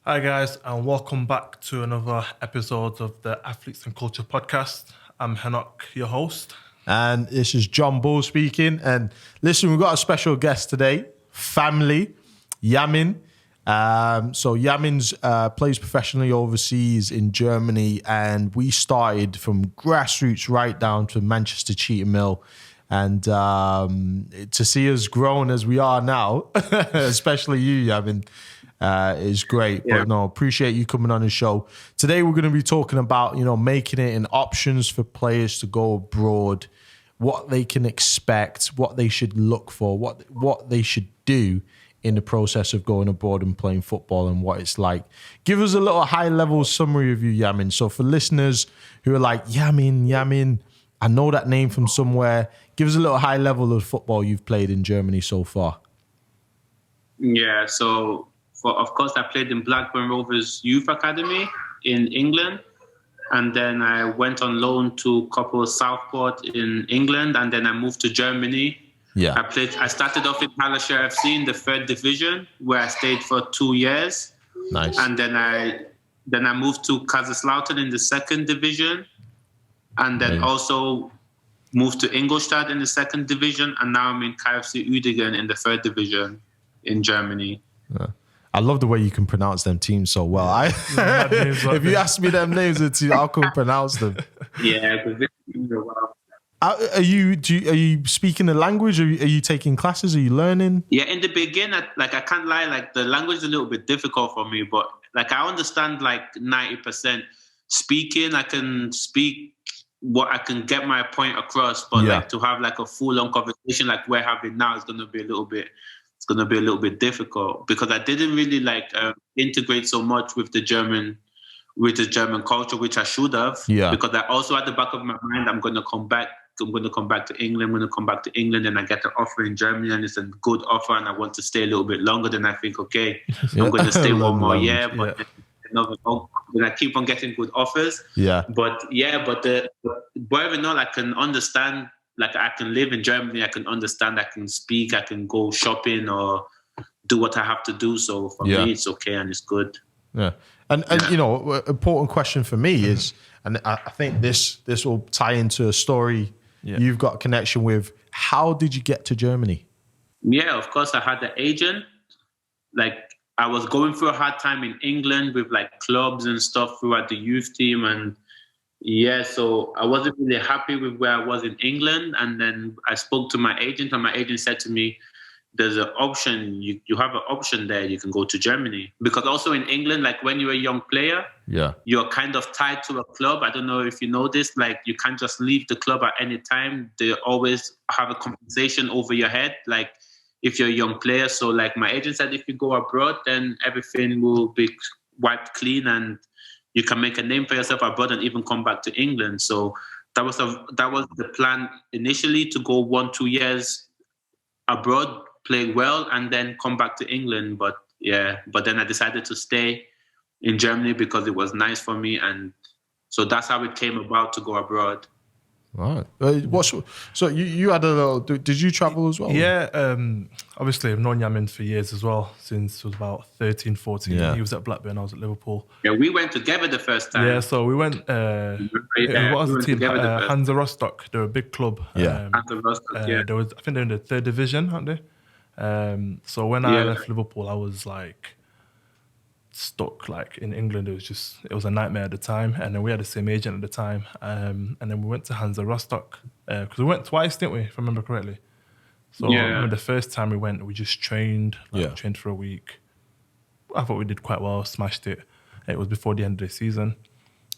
Hi guys, and welcome back to another episode of the Athletes and Culture podcast. I'm Henoc, your host. And this is John Bull speaking. And listen, we've got a special guest today, family, Yamen. So Yamen's plays professionally overseas in Germany, and we started from grassroots right down to Manchester Cheetah Mill. And to see us grown as we are now, especially you, Yamen, is great. Yeah. But no, appreciate you coming on the show. Today we're going to be talking about, making it an options for players to go abroad, what they can expect, what they should look for, what they should do in the process of going abroad and playing football and what it's like. Give us a little high-level summary of you, Yamen. So for listeners who are like, Yamen, I know that name from somewhere. Give us a little high level of football you've played in Germany so far. Yeah, so of course I played in Blackburn Rovers Youth Academy in England, and then I went on loan to a couple of Southport in England, and then I moved to Germany. Yeah, I started off in Hallerscher FC in the 3rd division, where I stayed for 2 years. nice. And then I moved to Kaiserslautern in the 2nd division, and then also moved to Ingolstadt in the 2nd division, and now I'm in KFC Uerdingen in the 3rd division in Germany. Yeah. I love the way you can pronounce them teams so well. If you ask me them names, I couldn't pronounce them. Yeah, well. Are you speaking the language? Are you taking classes? Are you learning? Yeah, in the beginning, I can't lie, the language is a little bit difficult for me, but I understand 90%. Speaking, I can speak what I can get my point across, but to have a full-on conversation like we're having now is going to be a little bit difficult, because I didn't really integrate so much with the German culture, which I should have. Yeah. Because I also at the back of my mind, I'm going to come back to England. I'm going to come back to England, and I get an offer in Germany, and it's a good offer, and I want to stay a little bit longer. Then I think, okay, I'm going to stay one more year, but then I keep on getting good offers. Yeah. But wherever not, I can understand. I can live in Germany, I can understand, I can speak, I can go shopping or do what I have to do. So for me, it's okay and it's good. Yeah. And important question for me is, and I think this will tie into a story you've got a connection with. How did you get to Germany? Yeah, of course, I had an agent. I was going through a hard time in England with clubs and stuff throughout the youth team, and so I wasn't really happy with where I was in England. And then I spoke to my agent, and my agent said to me, there's an option, you have an option there, you can go to Germany. Because also in England, when you're a young player, you're kind of tied to a club. I don't know if you know this, you can't just leave the club at any time. They always have a compensation over your head, if you're a young player. So my agent said, if you go abroad, then everything will be wiped clean and you can make a name for yourself abroad and even come back to England. So that was the plan initially, to go 1-2 years abroad, play well, and then come back to England. But then I decided to stay in Germany because it was nice for me, and so that's how it came about to go abroad. Right. So you had a little. Did you travel as well? Yeah. Obviously, I've known Yamen for years as well, since it was about 13, 14. Yeah. He was at Blackburn, I was at Liverpool. Yeah, we went together the first time. Yeah, so we went. What was the team? Hansa Rostock. They're a big club. Yeah. Hansa Rostock. I think they're in the 3rd division, aren't they? So when I left Liverpool, I was stuck in England. It was a nightmare at the time, and then we had the same agent at the time, and then we went to Hansa Rostock because we went twice, didn't we, if I remember correctly? So I remember the first time we went, we just trained trained for a week. I thought we did quite well, smashed it. It was before the end of the season,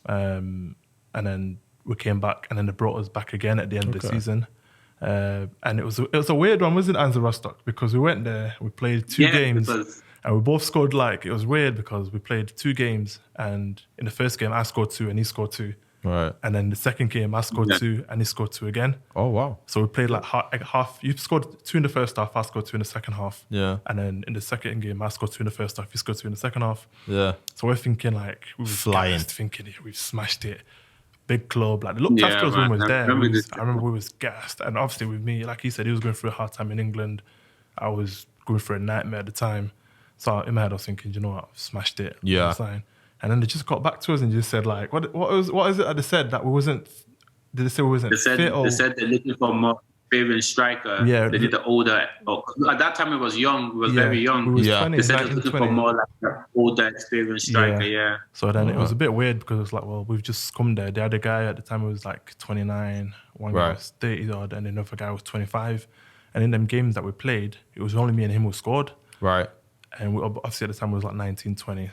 and then we came back, and then they brought us back again at the end of the season. And it was a weird one, wasn't it, Hansa Rostock? Because we went there, we played 2 games. And we both scored it was weird because we played 2 games, and in the first game I scored 2 and he scored 2. Right. And then the second game I scored 2 and he scored 2 again. Oh wow. So we played half. You scored 2 in the first half, I scored 2 in the second half. Yeah. And then in the second game I scored 2 in the first half, he scored 2 in the second half. Yeah. So we're thinking we were flying, thinking we've smashed it. Big club, they looked after us when we was there. I remember we was gassed. And obviously with me, like he said, he was going through a hard time in England. I was going through a nightmare at the time. So in my head, I was thinking, you know what, I've smashed it. Yeah. Sign. And then they just got back to us and just said like, what is it that they said that we wasn't? Did they say we wasn't fit? They said they're looking for more experienced striker. Yeah. They did the older. At that time, it was young. We was very young. We was 20, they said 19, they're looking 20. for more like an older, experienced striker. Yeah. So then it was a bit weird because it's like, well, we've just come there. The other guy at the time was like 29, one guy was 30 odd, and another guy was 25. And in them games that we played, it was only me and him who scored. Right. And we, obviously at the time it was like 19, 20.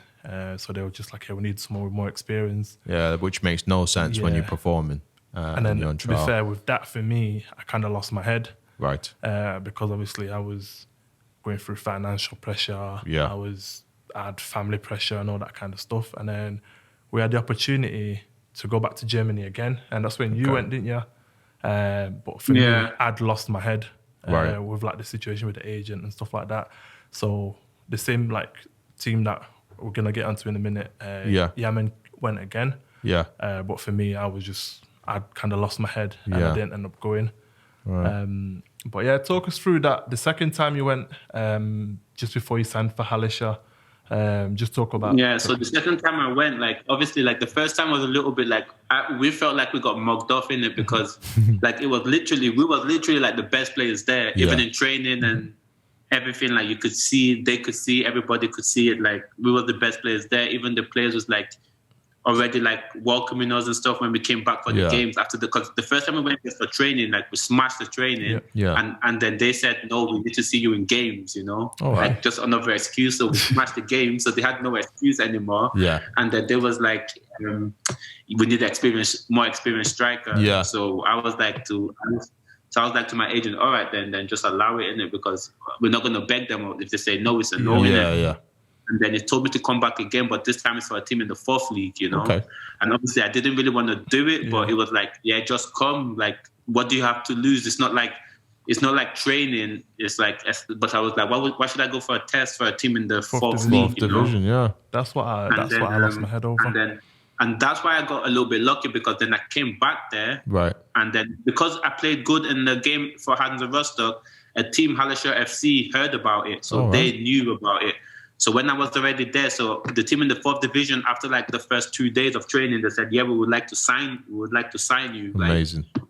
So they were just like, hey, we need someone with more experience. Yeah, which makes no sense when you're performing. And then to be fair, with that for me, I kind of lost my head. Right. Because obviously I was going through financial pressure. Yeah. I had family pressure and all that kind of stuff. And then we had the opportunity to go back to Germany again. And that's when you went, didn't you? But for me, I'd lost my head with like the situation with the agent and stuff like that. So the same like team that we're going to get onto in a minute, Yamen went again. Yeah. But for me, I'd kind of lost my head and I didn't end up going. Right. But yeah, talk us through that. The second time you went, just before you signed for Halisha, just talk about. Yeah, so the second time I went, like obviously, like the first time was a little bit like we felt like we got mugged off in it because like we was literally like the best players there, even in training and everything. Like you could see, they could see, everybody could see it. Like we were the best players there. Even the players was like already like welcoming us and stuff when we came back for the games after because the first time we went for training, like we smashed the training and then they said, no, we need to see you in games, you know, like just another excuse. So we smashed the game. So they had no excuse anymore. Yeah. And then there was like, we need more experienced striker. Yeah. So I was like to my agent, all right, then just allow it in it because we're not going to beg them. If they say no, it's a no. Yeah. And then he told me to come back again, but this time it's for a team in the 4th league, you know. Okay. And obviously I didn't really want to do it, but it was like, just come. Like, what do you have to lose? It's not like training. It's like, but I was like, why should I go for a test for a team in the 4th league? Division, yeah. That's what I lost my head over. And that's why I got a little bit lucky because then I came back there. Right. And then because I played good in the game for Hansa Rostock, a team, Halisha FC, heard about it. So they knew about it. So when I was already there, so the team in the 4th division, after like the first 2 days of training, they said, we would like to sign you. Amazing. Like,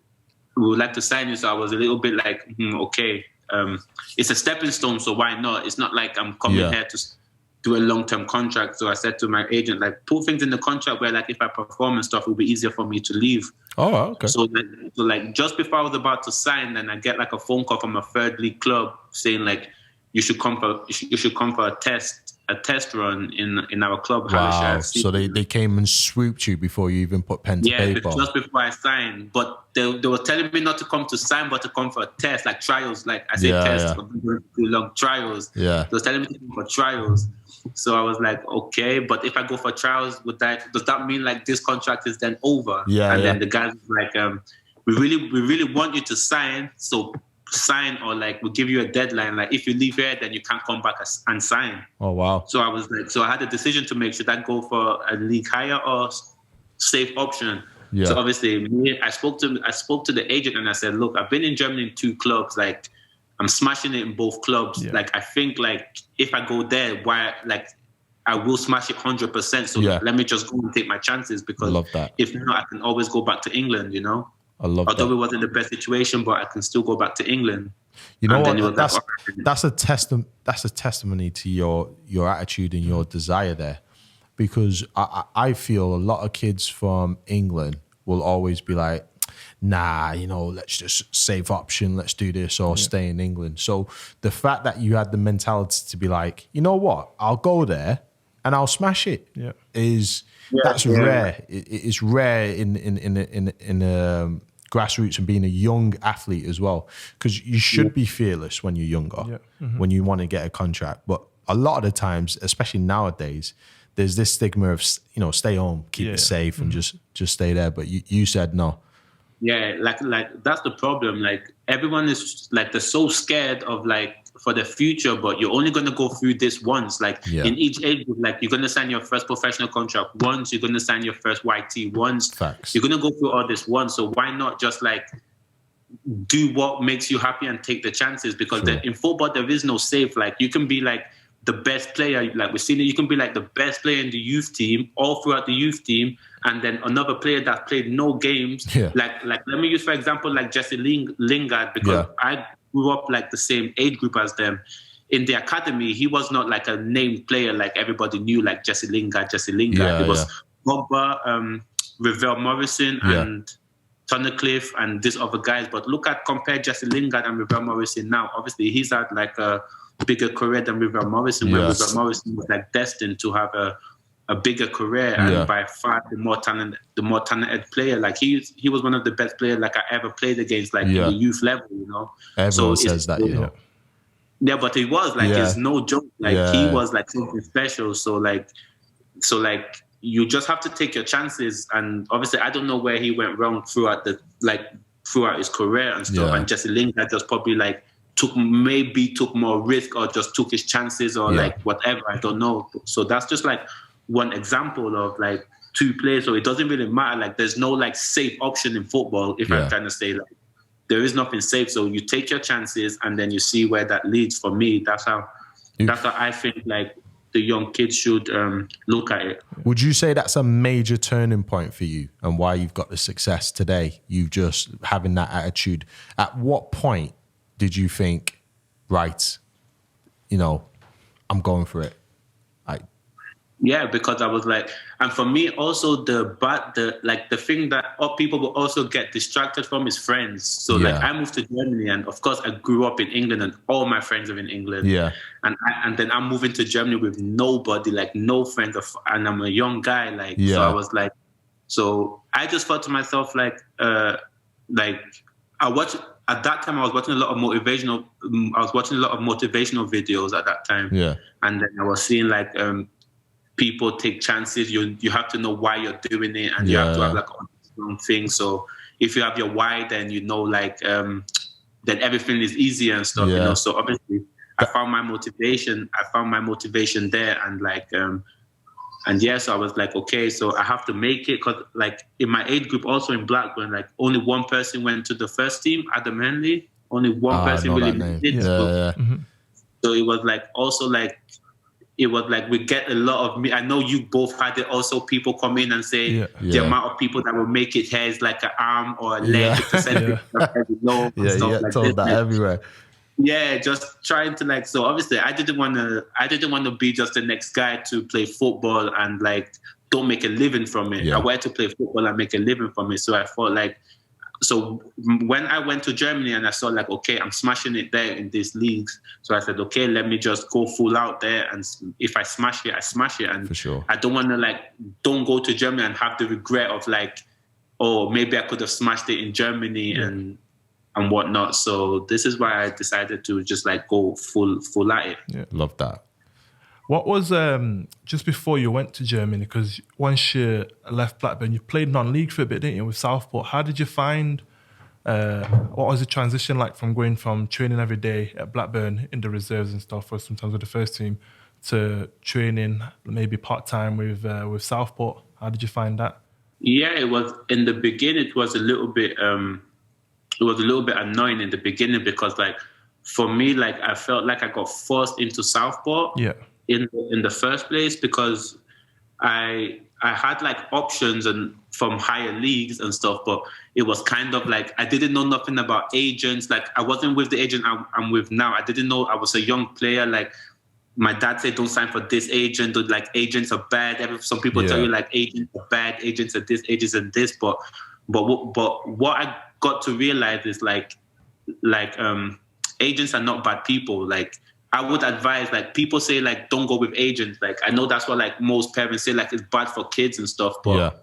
we would like to sign you. So I was a little bit like, okay. It's a stepping stone, so why not? It's not like I'm coming here to do a long-term contract. So I said to my agent, like, put things in the contract where like if I perform and stuff, it will be easier for me to leave. Oh, okay. So like just before I was about to sign, then I get like a phone call from a 3rd league club saying like, you should come for a test run in our club. Wow! So they came and swooped you before you even put pen to paper. Yeah, just before I signed. But they were telling me not to come to sign, but to come for a test, like trials. Like I say, test, too long trials. Yeah. They were telling me to come for trials. So I was like, okay, but if I go for trials, does that mean like this contract is then over? Yeah. And then the guys were like, we really want you to sign. So sign, or like we'll give you a deadline. Like if you leave here, then you can't come back and sign. Oh wow! So I was like, I had a decision to make: should I go for a league higher or safe option? Yeah. So obviously, I spoke to the agent and I said, look, I've been in Germany in 2 clubs. Like I'm smashing it in both clubs. Yeah. Like I think like if I go there, I will smash it 100%. So let me just go and take my chances because if not, I can always go back to England. You know. Although it wasn't the best situation, but I can still go back to England. You know what? That's a testimony to your attitude and your desire there, because I feel a lot of kids from England will always be like, nah, let's just save option, let's do this or stay in England. So the fact that you had the mentality to be like, you know what, I'll go there and I'll smash it that's rare. It is rare in grassroots and being a young athlete as well, because you should be fearless when you're younger, when you want to get a contract. But a lot of the times, especially nowadays, there's this stigma of stay home, keep it safe, and just stay there. But you said no. Yeah, like that's the problem. Like everyone is like they're so scared of like for the future, but you're only going to go through this once. Like in each age group, like you're going to sign your first professional contract once, you're going to sign your first YT once. Facts. You're going to go through all this once. So why not just like do what makes you happy and take the chances? Because in football, there is no safe. Like you can be like the best player. Like we've seen it, you can be like the best player in the youth team, all throughout the youth team, and then another player that played no games. Yeah. Like let me use for example like Jesse Lingard, because I grew up like the same age group as them. In the academy, he was not like a named player like everybody knew, like Jesse Lingard. Yeah, it was Pogba, Ravel Morrison, and Tunnicliffe, and these other guys. But compare Jesse Lingard and Ravel Morrison now. Obviously, he's had like a bigger career than Ravel Morrison, where Ravel Morrison was like destined to have a bigger career and by far the more talented player. Like he was one of the best players like I ever played against, like in the youth level, you know. Everyone says that, you know. Yeah, but it was like it's no joke. Like he was like something special. So like you just have to take your chances. And obviously, I don't know where he went wrong throughout his career and stuff. And Jesse Lingard just probably like took more risk or just took his chances or like whatever. I don't know. So that's just like one example of like two players. So it doesn't really matter. Like there's no like safe option in football. If I'm trying to say like, there is nothing safe, so you take your chances and then you see where that leads. For me, that's how I think like the young kids should look at it. Would you say that's a major turning point for you and why you've got the success today? You just having that attitude. At what point did you think, right, you know, I'm going for it? Yeah, because I was like, and for me also the thing that people will also get distracted from is friends. So like I moved to Germany, and of course I grew up in England, and all my friends are in England. Yeah, and then I'm moving to Germany with nobody, like no friends, and I'm a young guy. Like so I was like, so I just thought to myself like I watched. At that time, I was watching a lot of motivational videos at that time. Yeah, and then I was seeing like people take chances. You have to know why you're doing it, and you have to have like own thing. So if you have your why, then you know like then everything is easier and stuff. You know. So obviously, I found my motivation there, and like so I was like, okay, so I have to make it, because like in my age group, also in Blackburn, like only one person went to the first team, Adam Henley. Only one person really did. So it was like also like. It was like we get a lot of. I know you both had it. Also, people come in and say the amount of people that will make it here is like an arm or a leg. Told that everywhere. Yeah, just trying to like. So obviously, I didn't want to be just the next guy to play football and like don't make a living from it. I wanted to play football and make a living from it. So I thought like. So when I went to Germany and I saw like, okay, I'm smashing it there in these leagues. So I said, okay, let me just go full out there. And if I smash it, I smash it. And for sure. I don't want to don't go to Germany and have the regret of like, oh, maybe I could have smashed it in Germany and whatnot. So this is why I decided to just like go full at it. Yeah, love that. What was, just before you went to Germany, because once you left Blackburn, you played non-league for a bit, didn't you, with Southport? How did you find, what was the transition like from going from training every day at Blackburn in the reserves and stuff, or sometimes with the first team, to training maybe part-time with Southport? How did you find that? Yeah, it was, in the beginning, it was a little bit annoying in the beginning, because like, for me, like I felt like I got forced into Southport. Yeah. In the first place, because I had like options and from higher leagues and stuff, but it was kind of like I didn't know nothing about agents. Like I wasn't with the agent I'm with now. I didn't know. I was a young player. Like my dad said, don't sign for this agent. Like agents are bad. Some people tell you like agents are bad. Agents are this. Agents are this. But what I got to realize is like agents are not bad people. Like. I would advise, like, people say, like, don't go with agents. Like, I know that's what, like, most parents say, like, it's bad for kids and stuff. But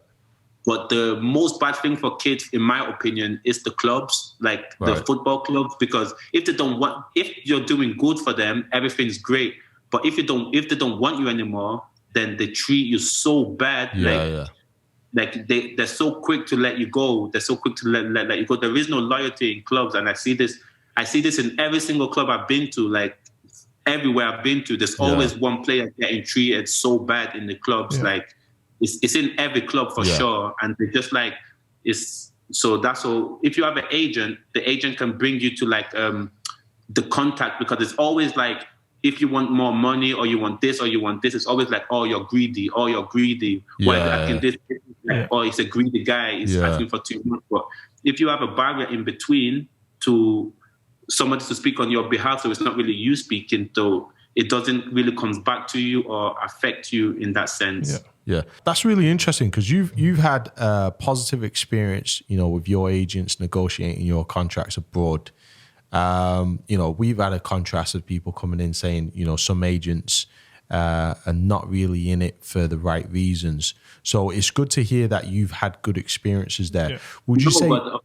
the most bad thing for kids, in my opinion, is the clubs, like the football clubs. Because if you're doing good for them, everything's great. But if they don't want you anymore, then they treat you so bad. Like they're so quick to let you go. They're so quick to let you go. There is no loyalty in clubs, and I see this in every single club I've been to. Like, everywhere I've been to, there's always one player getting treated so bad in the clubs. Like it's in every club for sure. And they just like, that's all. If you have an agent, the agent can bring you to like the contact, because it's always like if you want more money or you want this or you want this, it's always like, oh, you're greedy. Oh, you're greedy. Why is asking this? Like, oh, it's a greedy guy. He's asking for too much. But if you have a barrier in between to somebody to speak on your behalf, so it's not really you speaking, so it doesn't really come back to you or affect you in that sense. Yeah, that's really interesting because you've had a positive experience, with your agents negotiating your contracts abroad. We've had a contrast of people coming in saying, some agents are not really in it for the right reasons. So it's good to hear that you've had good experiences there. Would you say? But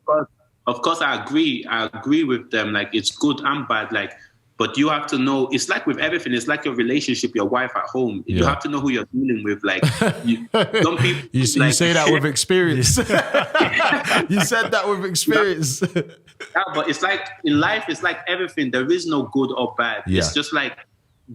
of course, I agree. I agree with them. Like, it's good and bad. Like, but you have to know. It's like with everything. It's like your relationship, your wife at home. You have to know who you're dealing with. Like, some people. You say that with experience. You said that with experience. Yeah, but it's like in life. It's like everything. There is no good or bad. Yeah. It's just like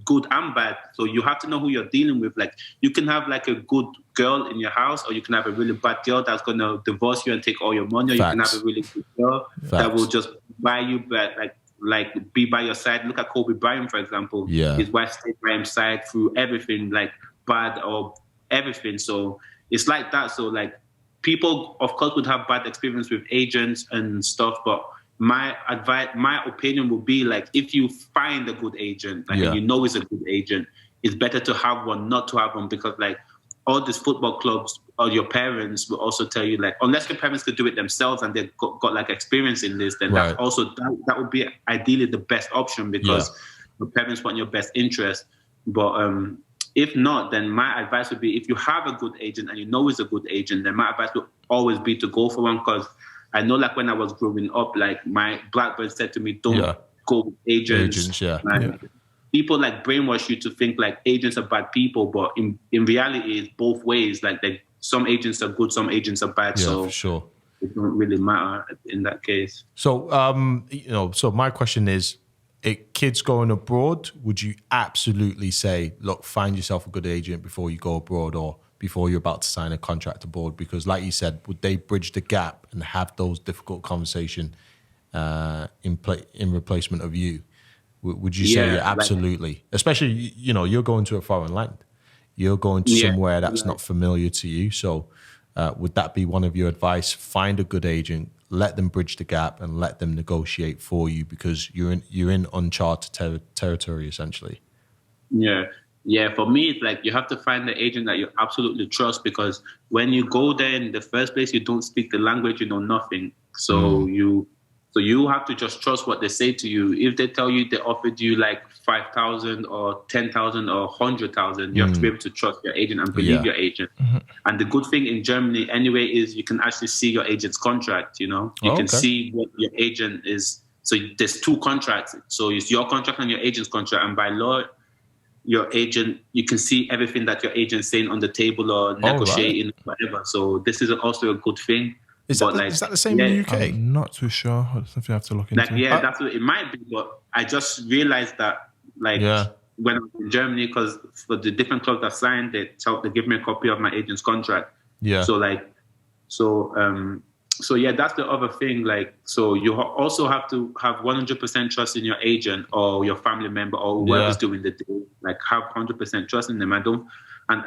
good and bad. So you have to know who you're dealing with. Like, you can have like a good girl in your house, or you can have a really bad girl that's gonna divorce you and take all your money. Or you can have a really good girl that will just buy you, but like be by your side. Look at Kobe Bryant, for example. Yeah. His wife stayed by his side through everything, like bad or everything. So it's like that. So like, people, of course, would have bad experience with agents and stuff, but my opinion would be like, if you find a good agent, like, and you know it's a good agent, it's better to have one, not to have one, because like all these football clubs or your parents will also tell you, like, unless your parents could do it themselves and they've got like experience in this, then that would be ideally the best option, because your parents want your best interest. But if not, then my advice would be, if you have a good agent and you know it's a good agent, then my advice would always be to go for one. Because I know, like, when I was growing up, like, my Blackburn said to me, don't go with agents. People like brainwash you to think like agents are bad people, but in reality, it's both ways. Like, some agents are good, some agents are bad. So for sure, it don't really matter in that case. So, so my question is, kids going abroad, would you absolutely say, look, find yourself a good agent before you go abroad or before you're about to sign a contract abroad? Because like you said, would they bridge the gap and have those difficult conversations in replacement of you? Would you say absolutely? Especially, you're going to a foreign land. You're going to somewhere that's not familiar to you. So would that be one of your advice? Find a good agent, let them bridge the gap and let them negotiate for you, because you're in uncharted territory, essentially. Yeah, for me, it's like, you have to find the agent that you absolutely trust, because when you go there in the first place, you don't speak the language, you know nothing. So you have to just trust what they say to you. If they tell you they offered you like 5,000 or 10,000 or 100,000, you have to be able to trust your agent and believe your agent. And the good thing in Germany anyway is you can actually see your agent's contract, you can see what your agent is. So there's two contracts. So it's your contract and your agent's contract. And by law, your agent, you can see everything that your agent's saying on the table or negotiating, whatever. So this is also a good thing. Is that the same in the UK? I'm not too sure. It's something I have to look into. That's what it might be. But I just realized that, when I was in Germany, because for the different clubs I've signed, they give me a copy of my agent's contract. Yeah. So that's the other thing. Like, so you also have to have 100% trust in your agent or your family member or whoever's doing the deal. Like, have 100% trust in them. I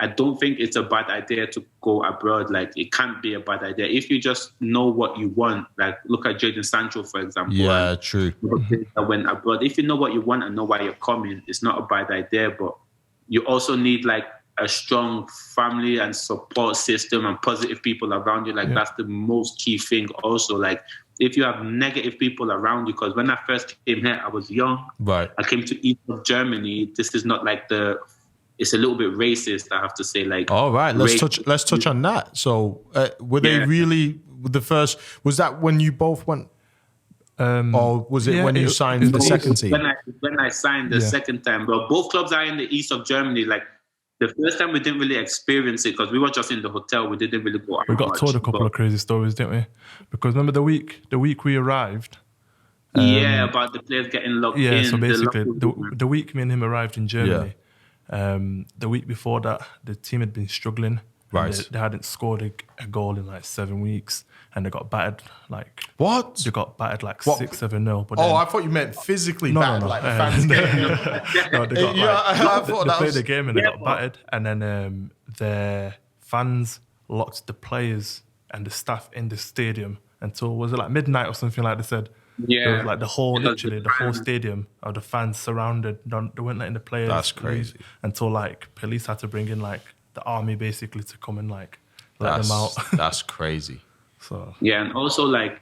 don't think it's a bad idea to go abroad. Like, it can't be a bad idea if you just know what you want. Like, look at Jadon Sancho, for example. Yeah, true. That went abroad. If you know what you want and know why you're coming, it's not a bad idea. But you also need like a strong family and support system and positive people around you. Like, that's the most key thing. Also, like, if you have negative people around you, because when I first came here, I was young. Right. I came to east of Germany. This is not like it's a little bit racist, I have to say. Like, all right, let's touch on that. So, were they really the first? Was that when you both went, or was it when you signed the second team? When I signed the second time, but both clubs are in the east of Germany. Like, the first time we didn't really experience it because we were just in the hotel. We didn't really go out. We got told a couple of crazy stories, didn't we? Because remember the week we arrived. About the players getting locked in. Yeah, so basically the week me and him arrived in Germany. The week before that, the team had been struggling. Right. They hadn't scored a goal in like 7 weeks, and they got battered like What? they got battered like What? 6-7-0. But I thought you meant physically no, bad, no, no. like the fans getting. No, they got I thought they that played was- the game and they got battered, and then their fans locked the players and the staff in the stadium until, was it like midnight or something like they said? Yeah. It was like the whole Because stadium of the fans surrounded. They weren't letting the players. That's crazy. leave until like police had to bring in like the army basically to come and like let them out. That's crazy. So Yeah, and also like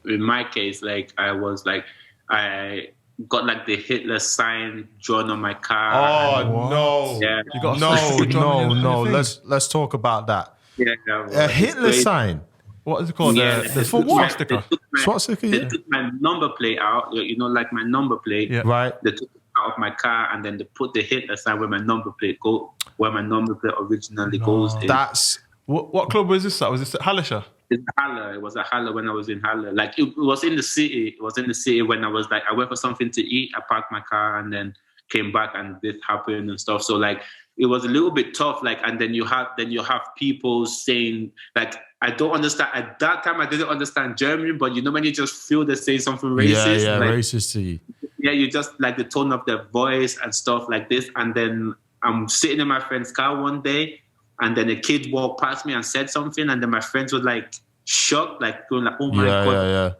in my case, like I got like the Hitler sign drawn on my car. Oh no! Yeah. You got a swastika drawn on your thing? Let's talk about that. Yeah, A Hitler sign. what is it called? Yeah, The for what? swastika. Swastika, They yeah. took my number plate out, like my number plate. Yeah. Right. They took it out of my car and then they put the Hitler sign where my number plate originally goes in. That's What club was this at? Was this at Hallisher? It's Halle. It was at Halle when I was in Halle. Like it was in the city. It was in the city when I was like, I went for something to eat. I parked my car and then came back and this happened and stuff. So like it was a little bit tough. Like, and then you have people saying like, I don't understand. At that time, I didn't understand German, but when you just feel they say something racist. yeah, like, racist to you. Yeah, you just like the tone of their voice and stuff like this. And then I'm sitting in my friend's car one day, and then a kid walked past me and said something, and then my friends were like shocked, like going like, "Oh my god!" Yeah.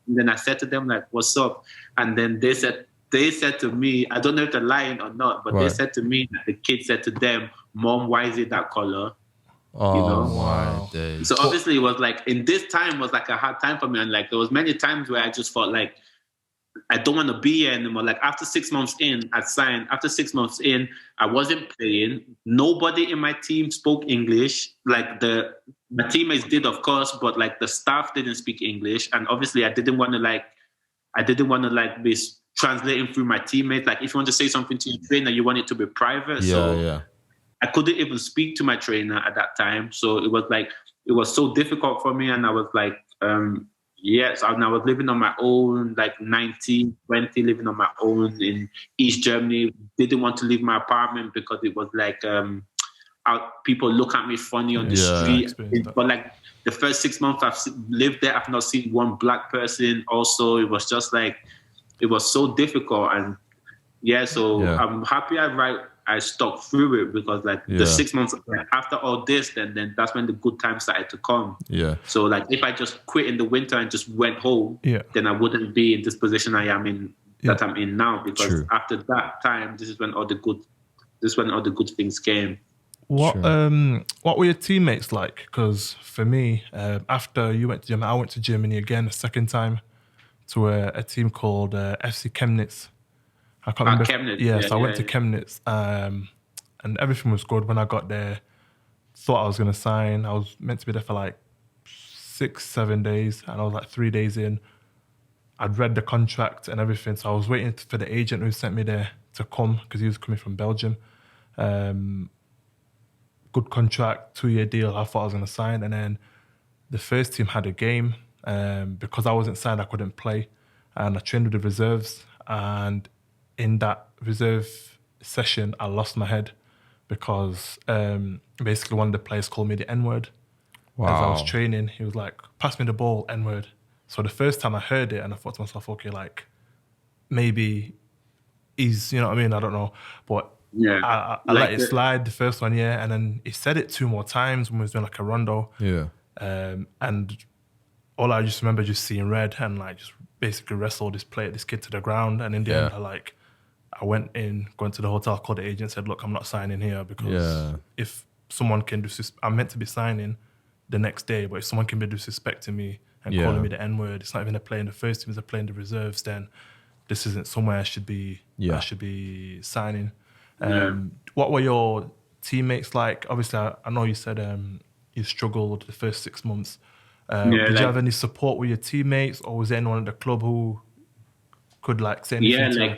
And then I said to them like, "What's up?" And then they said to me, I don't know if they're lying or not, but they said to me that the kid said to them, "Mom, why is it that color?" Oh Wow. my days. So obviously it was like, in this time was like a hard time for me. And like, there was many times where I just felt like, I don't want to be here anymore. Like after 6 months in, I signed. After 6 months in, I wasn't playing. Nobody in my team spoke English. Like my teammates did, of course, but like the staff didn't speak English. And obviously I didn't want to be translating through my teammates. Like if you want to say something to your trainer, you want it to be private. Yeah. I couldn't even speak to my trainer at that time. So it was so difficult for me. And I was like, yes, and I was living on my own, like 19, 20, living on my own in East Germany. Didn't want to leave my apartment because it was like people look at me funny on the street. But like the first 6 months I've lived there, I've not seen one black person. Also, it was just like, it was so difficult. And I'm happy I stuck through it because like the 6 months after all this, then that's when the good times started to come. Yeah. So like if I just quit in the winter and just went home, then I wouldn't be in this position I am in that I'm in now. Because after that time, this is when all the good things came. What were your teammates like? Because for me, after you went to Germany, I went to Germany again a second time to a team called FC Chemnitz. I can't remember. Chemnitz. So I went to Chemnitz, and everything was good when I got there. Thought I was going to sign. I was meant to be there for like 6-7 days, and I was like 3 days in. I'd read the contract and everything, so I was waiting for the agent who sent me there to come because he was coming from Belgium. Good contract, 2-year deal. I thought I was going to sign, and then the first team had a game. Because I wasn't signed, I couldn't play, and I trained with the reserves. And in that reserve session, I lost my head because basically one of the players called me the N-word. As I was training. He was like, "Pass me the ball, N-word." So the first time I heard it, and I thought to myself, okay, like maybe he's, you know what I mean? I don't know, but I let it slide the first one, and then he said it 2 more times when we was doing like a rondo. And all I just remember just seeing red and like just basically wrestled this kid to the ground. And in the end, I went to the hotel, called the agent, said, "Look, I'm not signing here because if someone can I'm meant to be signing the next day, but if someone can be disrespecting me and calling me the N-word, it's not even a play in the first team, it's a play in the reserves, then this isn't somewhere I should be signing." What were your teammates like? Obviously, I know you said you struggled the first 6 months. Did you have any support with your teammates, or was there anyone at the club who could like say anything?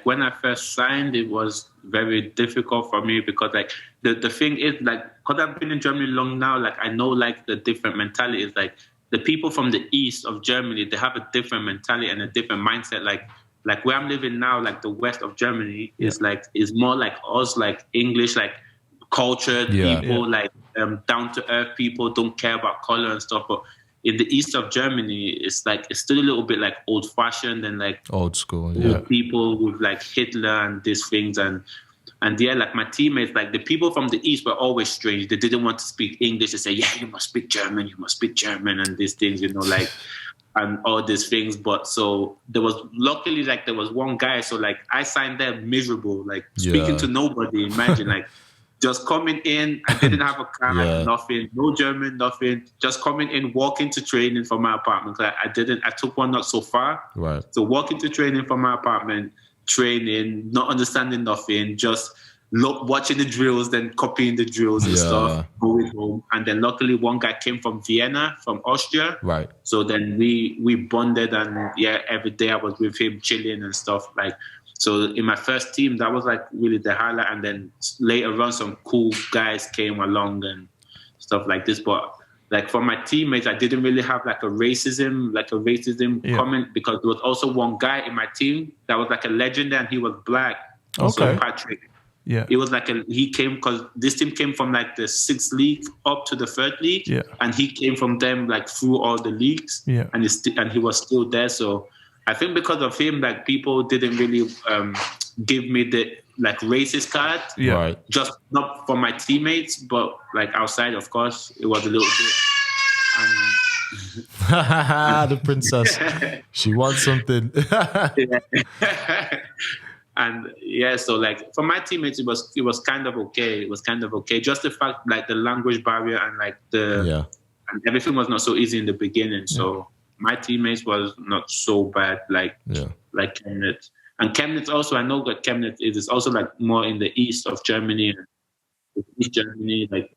When I first signed, it was very difficult for me because like the thing is like, because I've been in Germany long now, like I know like the different mentalities. Like the people from the east of Germany, they have a different mentality and a different mindset. Like where I'm living now, like the west of Germany is more like us, like English, like cultured people, like down to earth people, don't care about color and stuff. But in the east of Germany, it's still a little bit like old fashioned and like old school. People with like Hitler and these things and like my teammates, like the people from the east were always strange. They didn't want to speak English. They say, yeah, you must speak German, and these things, like, and all these things. But so luckily there was one guy. So like I signed there miserable, like speaking to nobody. Imagine like just coming in. I didn't have a car, nothing, no German, nothing. Just coming in, walking to training from my apartment. I took one not so far. Right. So walking to training from my apartment, training, not understanding nothing, just watching the drills, then copying the drills and stuff, going home. And then luckily one guy came from Vienna, from Austria. Right. So then we bonded and every day I was with him chilling and stuff. Like, so in my first team, that was like really the highlight. And then later on, some cool guys came along and stuff like this. But like for my teammates, I didn't really have like a racism comment, because there was also one guy in my team that was like a legend and he was black. Okay. So Patrick. Yeah. It was like he came because this team came from like the 6th league up to the 3rd league. Yeah. And he came from them like through all the leagues. Yeah. And he was still there. So I think because of him, like people didn't really give me the like racist card. Yeah. Right. Just not for my teammates, but like outside, of course, it was a little bit. The princess. She wants something. And so like for my teammates, it was kind of okay. It was kind of okay. Just the fact like the language barrier and like and everything was not so easy in the beginning. So my teammates was not so bad like Chemnitz. And Chemnitz also, I know that Chemnitz is also like more in the east of Germany, East Germany. Like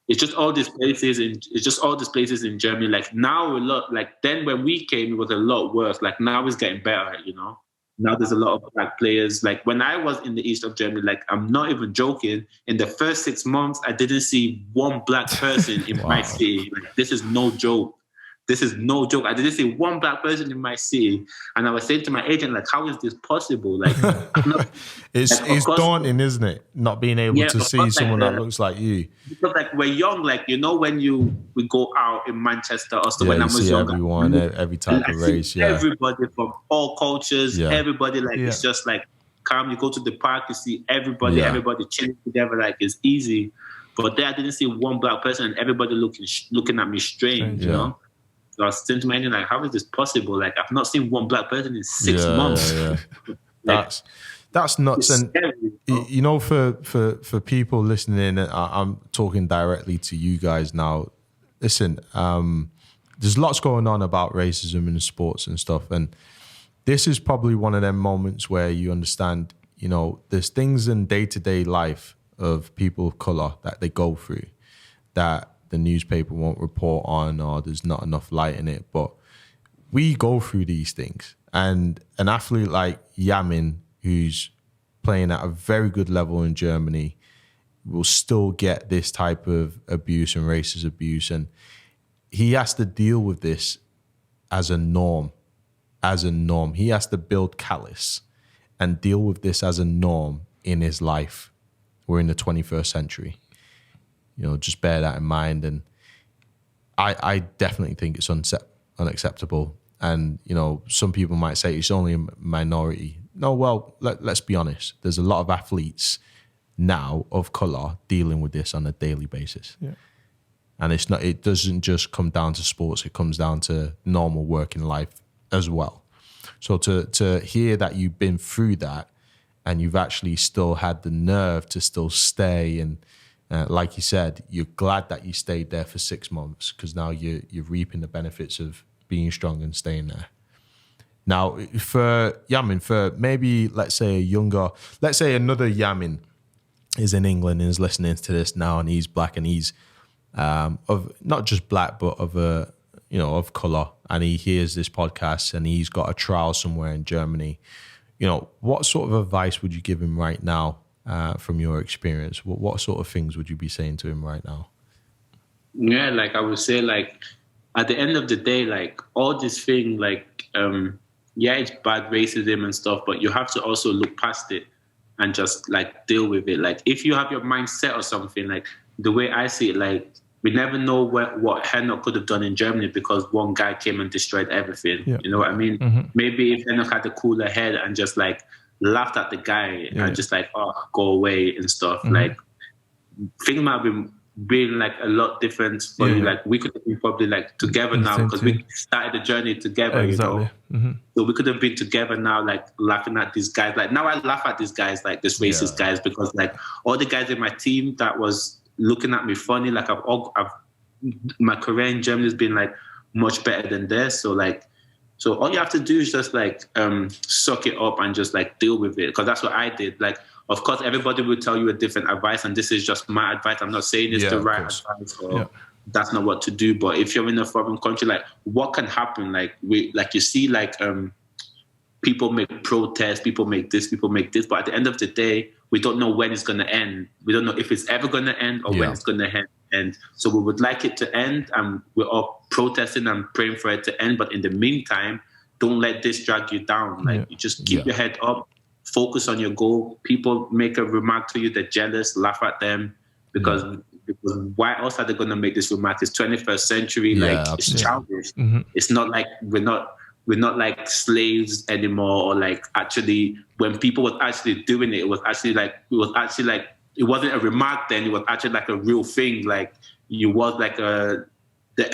it's just all these places in Germany. Like now a lot. Like then when we came, it was a lot worse. Like now it's getting better. Now there's a lot of black players. Like when I was in the east of Germany, like I'm not even joking. In the first 6 months, I didn't see one black person in my city. Like, this is no joke. I didn't see one black person in my city. And I was saying to my agent, like, how is this possible? Like, it's daunting, isn't it? Not being able to see someone that looks like you. Because like we're young, like, when we go out in Manchester or stuff, when I was younger. Everyone, every type of race, everybody from all cultures, everybody, like, it's just like, calm, you go to the park, you see everybody chilling together, like, it's easy. But there I didn't see one black person and everybody looking at me strange, you know? So I was saying to my agent, like, how is this possible? Like, I've not seen one black person in 6 months. Like, that's nuts. And for people listening in, I'm talking directly to you guys now. Listen, there's lots going on about racism in sports and stuff, and this is probably one of them moments where you understand, there's things in day-to-day life of people of color that they go through that the newspaper won't report on, or there's not enough light in it. But we go through these things. And an athlete like Yamen, who's playing at a very good level in Germany, will still get this type of abuse and racist abuse. And he has to deal with this as a norm. He has to build callous and deal with this as a norm in his life. We're in the 21st century. Just bear that in mind. And I definitely think it's unacceptable. And, some people might say it's only a minority. No, well, let's be honest. There's a lot of athletes now of colour dealing with this on a daily basis. Yeah. And it doesn't just come down to sports. It comes down to normal working life as well. So to hear that you've been through that and you've actually still had the nerve to still stay and, like you said, you're glad that you stayed there for 6 months because now you're reaping the benefits of being strong and staying there. Now, for Yamen, for maybe, let's say another Yamen is in England and is listening to this now and he's black and he's of not just black, but of colour, and he hears this podcast and he's got a trial somewhere in Germany. What sort of advice would you give him right now? From your experience, what sort of things would you be saying to him right now? Yeah, like I would say, like at the end of the day, like all this thing, like it's bad racism and stuff, but you have to also look past it and just like deal with it. Like if you have your mind set or something, like the way I see it, like we never know what Henoc could have done in Germany because one guy came and destroyed everything. You know what I mean? Mm-hmm. Maybe if Henoc had a cooler head and just like laughed at the guy and just like, oh, go away and stuff. Mm-hmm. Like things might have been like a lot different for you. Like we could have been probably like together now because we started the journey together, exactly. you know? Mm-hmm. So we could have been together now, like laughing at these guys. Like now I laugh at these guys, like these racist guys, because like all the guys in my team that was looking at me funny, like my career in Germany has been like much better than theirs. So all you have to do is just like suck it up and just like deal with it, because that's what I did. Like, of course, everybody will tell you a different advice, and this is just my advice. I'm not saying it's the right advice or that's not what to do. But if you're in a foreign country, like what can happen? Like you see, like people make protests, people make this, but at the end of the day, we don't know when it's going to end. We don't know if it's ever going to end or when it's going to end. So we would like it to end, and we're all protesting and praying for it to end. But in the meantime, don't let this drag you down. Like you just keep your head up, focus on your goal. People make a remark to you, they're jealous, laugh at them because why else are they going to make this remark? It's 21st century, it's childish. Mm-hmm. It's not like we're not like slaves anymore, or like actually when people was actually doing it, it wasn't a remark then, it was actually like a real thing. Like you was like the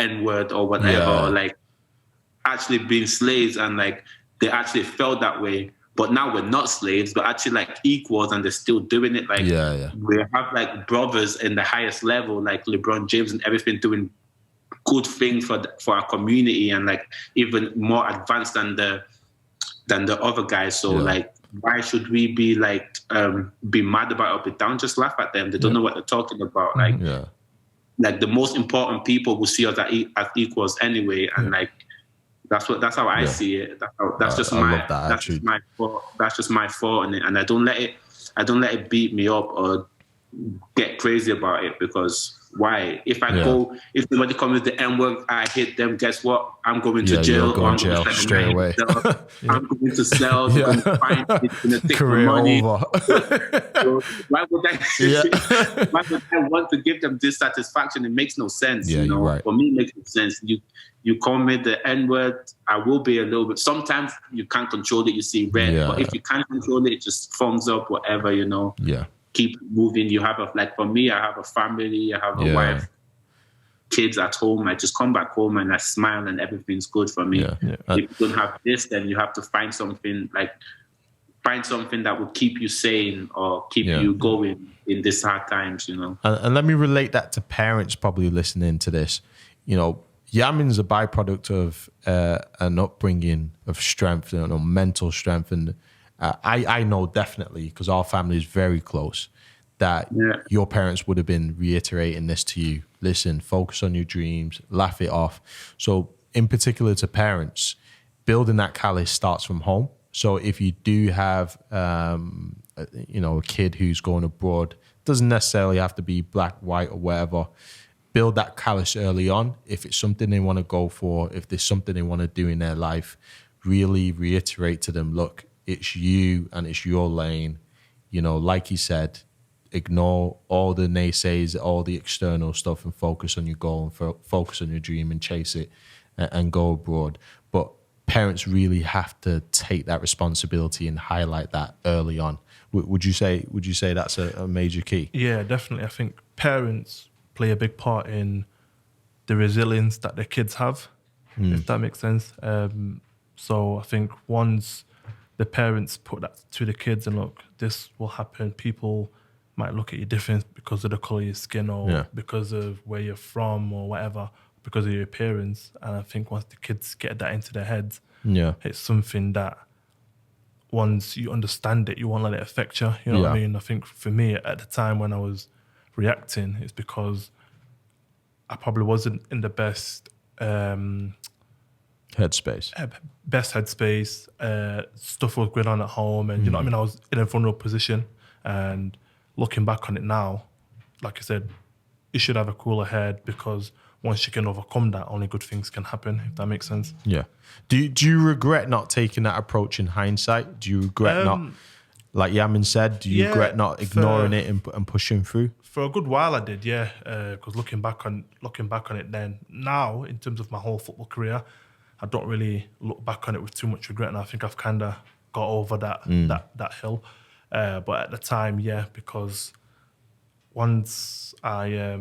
N-word or whatever, or like actually being slaves, and like they actually felt that way. But now we're not slaves, but actually like equals, and they're still doing it. Like we have like brothers in the highest level, like LeBron James and everything, doing good things for our community, and like even more advanced than the other guys. So like, why should we be like be mad about it or be down? Just laugh at them. They don't know what they're talking about. Like the most important people will see us as equals anyway, and like that's how I see it. That's just my thought on it, and I don't let it beat me up or get crazy about it, because why? If somebody comes with the N-word, I hit them, guess what? I'm going to jail. Or I'm going to straight away. I'm going to sell. I'm going to find it, going to take career money. over. So why would I want to give them dissatisfaction? It makes no sense. Yeah, you know? You're right. For me, it makes no sense. You call me the N-word, I will be a little bit. Sometimes you can't control it. You see red, but if you can't control it, just thumbs up, whatever, you know. Yeah. Keep moving. You have for me, I have a family, I have a wife, kids at home. I just come back home and I smile and everything's good for me. If you don't have this, then you have to find something that will keep you sane or keep you going in these hard times, you know. And let me relate that to parents probably listening to this. You know, Yamen's a byproduct of an upbringing of strength, you know, mental strength, and I know definitely, because our family is very close, that your parents would have been reiterating this to you. Listen, focus on your dreams, laugh it off. So in particular to parents, building that callus starts from home. So if you do have, a kid who's going abroad, doesn't necessarily have to be black, white, or whatever. Build that callus early on. If it's something they want to go for, if there's something they want to do in their life, really reiterate to them, look, it's you and it's your lane. You know, like you said, ignore all the naysays, all the external stuff, and focus on your goal and focus on your dream and chase it and go abroad. But parents really have to take that responsibility and highlight that early on. Would you say that's a major key? Yeah, definitely. I think parents play a big part in the resilience that their kids have, if that makes sense. So I think once the parents put that to the kids and look, this will happen. People might look at you different because of the color of your skin or because of where you're from or whatever, because of your appearance. And I think once the kids get that into their heads, it's something that once you understand it, you won't let it affect you. You know what I mean? I think for me at the time when I was reacting, it's because I probably wasn't in the best headspace. Stuff was going on at home, and you know what I mean, I was in a vulnerable position. And looking back on it now, like I said, you should have a cooler head, because once you can overcome that, only good things can happen, if that makes sense. Yeah. Do you regret not taking that approach in hindsight? Do you regret not like Yamen said? Do you regret not ignoring it and pushing through? For a good while, I did, yeah. Because looking back on it, then now in terms of my whole football career, I don't really look back on it with too much regret, and I think I've kind of got over that hill. But at the time, yeah, because once I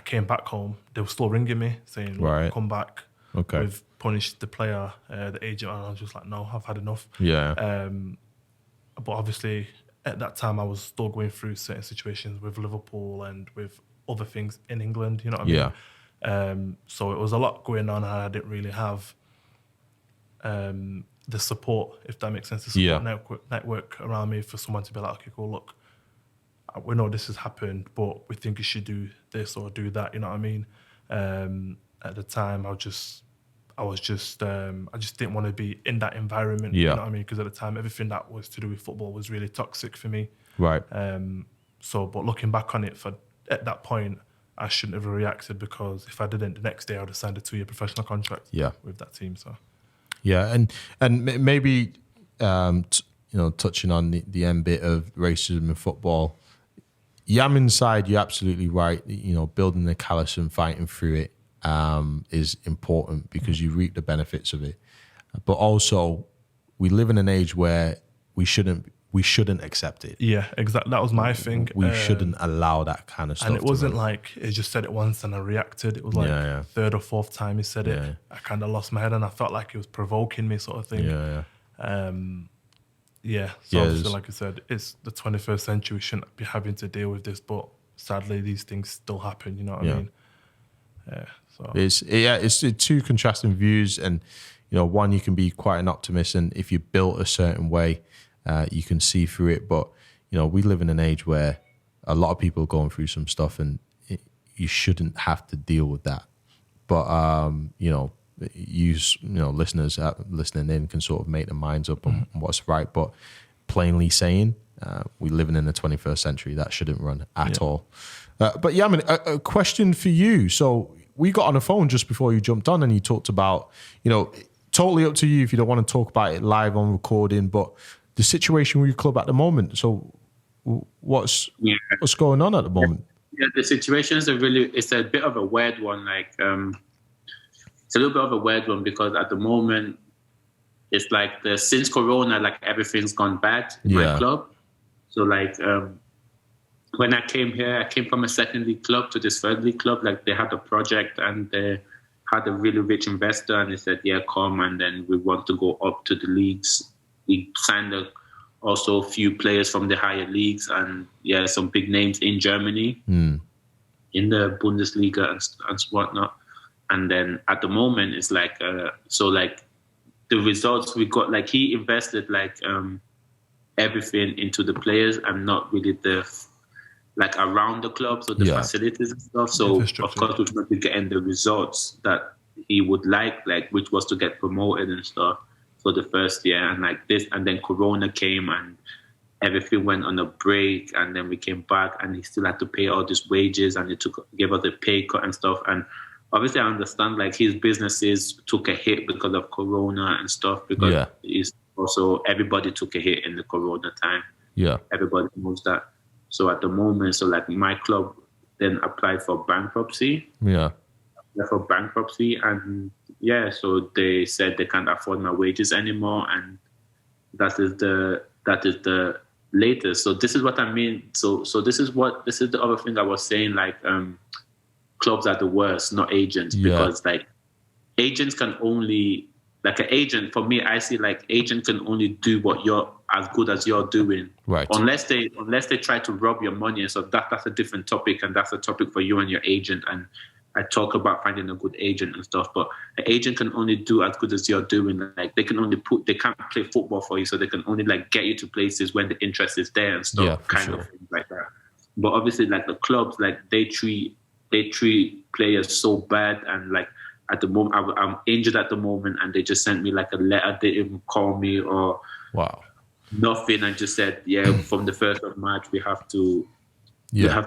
came back home, they were still ringing me saying, "Look, come back. Okay. We've punished the player, the agent," and I was just like, "No, I've had enough." Yeah. But obviously, at that time, I was still going through certain situations with Liverpool and with other things in England. You know what I mean? So it was a lot going on, and I didn't really have the support, if that makes sense, the support network around me for someone to be like, "Okay, cool, look, we know this has happened, but we think you should do this or do that." You know what I mean? At the time, I just didn't want to be in that environment. You know what I mean? Because at the time, everything that was to do with football was really toxic for me. Right. But looking back on it, at that point, I shouldn't have reacted, because if I didn't, the next day I would have signed a 2-year professional contract. With that team. So. Yeah, and maybe touching on the end bit of racism in football. Yamen's side, you're absolutely right. Building the callous and fighting through it is important, because you reap the benefits of it. But also, we live in an age where we shouldn't accept it. Yeah, exactly. That was my thing. We shouldn't allow that kind of stuff. And it wasn't like he just said it once and I reacted. It was like third or fourth time he said it. I kind of lost my head, and I felt like he was provoking me, sort of thing. So obviously, like I said, it's the 21st century. We shouldn't be having to deal with this, but sadly, these things still happen. You know what I mean? So it's two contrasting views, and one, you can be quite an optimist, and if you're built a certain way, you can see through it. But we live in an age where a lot of people are going through some stuff, and you shouldn't have to deal with that. But listeners listening in can sort of make their minds up on what's right. But plainly saying, we're living in the 21st century. That shouldn't run at all. But yeah, I mean, a question for you. So we got on the phone just before you jumped on, and you talked about, totally up to you if you don't want to talk about it live on recording, but the situation with your club at the moment. So what's going on at the moment? Yeah, the situation is it's a bit of a weird one. Like, it's a little bit of a weird one, because at the moment, it's like since Corona, like everything's gone bad in my club. So like, when I came here, I came from a second league club to this third league club. Like, they had a project, and they had a really rich investor, and they said, "Yeah, come," and then we want to go up to the leagues. We signed also a few players from the higher leagues, and some big names in Germany, in the Bundesliga and whatnot. And then at the moment, it's like, so like the results we got, like he invested like everything into the players and not really like around the club, so the facilities and stuff. So of course we're not getting the results that he would like which was to get promoted and stuff for the first year, and like this, and then Corona came and everything went on a break, and then we came back and he still had to pay all these wages, and gave us a pay cut and stuff. And obviously I understand like his businesses took a hit because of Corona and stuff, because it's also everybody took a hit in the Corona time. Yeah, everybody knows that. So at the moment, so like my club then applied for bankruptcy. And so they said they can't afford my wages anymore, and that is the latest. So this is what I mean. So this is the other thing I was saying. Like clubs are the worst, not agents, because like agents can only, like an agent, for me, I see like agent can only do what you're as good as you're doing, right? Unless they try to rob your money, and so that's a different topic, and that's a topic for you and your agent. And I talk about finding a good agent and stuff, but an agent can only do as good as you're doing. Like they can't play football for you, so they can only like get you to places when the interest is there and stuff, of things like that. But obviously, like the clubs, like they treat players so bad, and like at the moment I'm injured at the moment, and they just sent me like a letter. They didn't even call me or nothing, and just said, from the 1st of March we have to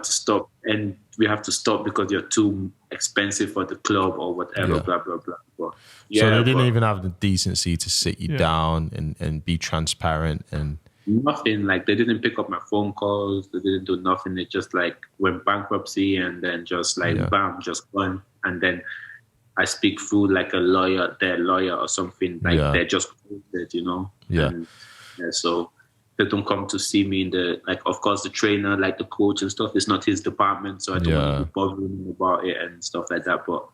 stop, and we have to stop because you're too expensive for the club or whatever, blah blah blah. But, so they didn't even have the decency to sit you down and be transparent and Nothing. Like, they didn't pick up my phone calls. They didn't do nothing. It just like went bankruptcy, and then just like bam, just gone. And then I speak through like a lawyer, their lawyer or something. Like they're just quoted, you know. Yeah. And, so they don't come to see me in the, like, of course, the trainer, like the coach and stuff, it's not his department, so I don't want to be bothering him about it and stuff like that. But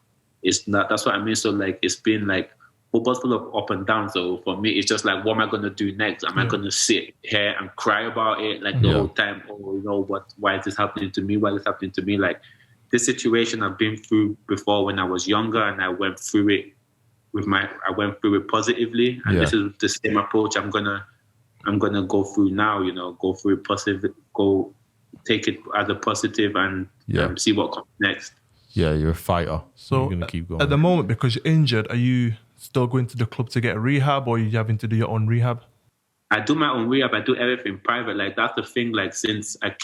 it's not, that's what I mean. So like, it's been like football's full of up and down. So for me, it's just like, what am I going to do next? Am I going to sit here and cry about it like the whole time? Oh, you know what? Why is this happening to me? Why is this happening to me? Like, this situation I've been through before when I was younger, and I went through it positively, and this is the same approach I'm gonna go through now. You know, go through it positive, take it as a positive, and see what comes next. Yeah, you're a fighter. So you're gonna keep going. At the moment, because you're injured, are you still going to the club to get a rehab, or are you having to do your own rehab? I do my own rehab. I do everything private. Like, that's the thing. Like, since I've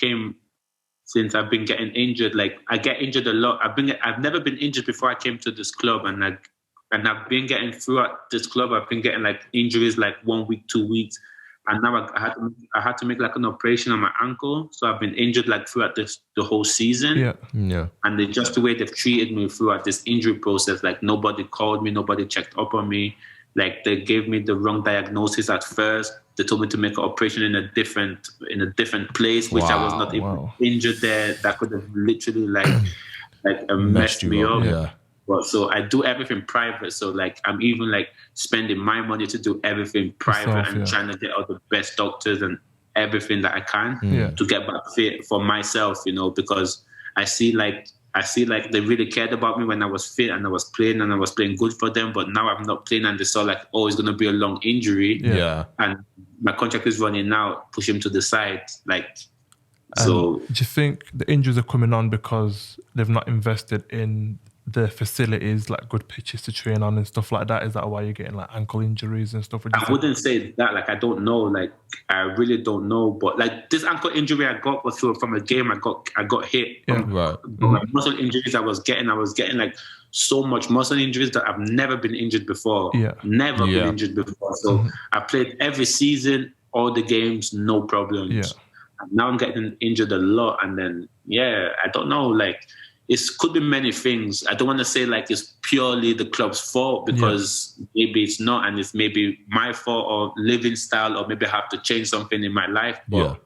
been getting injured, like, I get injured a lot. I've never been injured before I came to this club, and I've been getting throughout this club. I've been getting like injuries like 1 week, 2 weeks, and now I had to make like an operation on my ankle. So I've been injured like throughout the whole season. Yeah. And just the way they've treated me throughout this injury process, like, nobody called me, nobody checked up on me. Like, they gave me the wrong diagnosis at first. They told me to make an operation in a different place, which I was not even injured there. That could have literally messed me up. Yeah. But so I do everything private. So like, I'm even like spending my money to do everything private and trying to get all the best doctors and everything that I can to get back fit for myself, you know, because I see like they really cared about me when I was fit and I was playing good for them. But now I'm not playing, and they saw like, oh, it's going to be a long injury. Yeah. And my contract is running out, push him to the side. Like, so. Do you think the injuries are coming on because they've not invested in the facilities, like good pitches to train on and stuff like that? Is that why you're getting like ankle injuries and stuff? I wouldn't say that. Like, I don't know. Like, I really don't know. But like, this ankle injury I got was from a game. I got hit. My muscle injuries I was getting like so much muscle injuries that I've never been injured before. Never been injured before. So I played every season, all the games, no problems. And now I'm getting injured a lot. And then, I don't know. Like, it could be many things. I don't want to say like it's purely the club's fault, because maybe it's not, and it's maybe my fault or living style, or maybe I have to change something in my life. But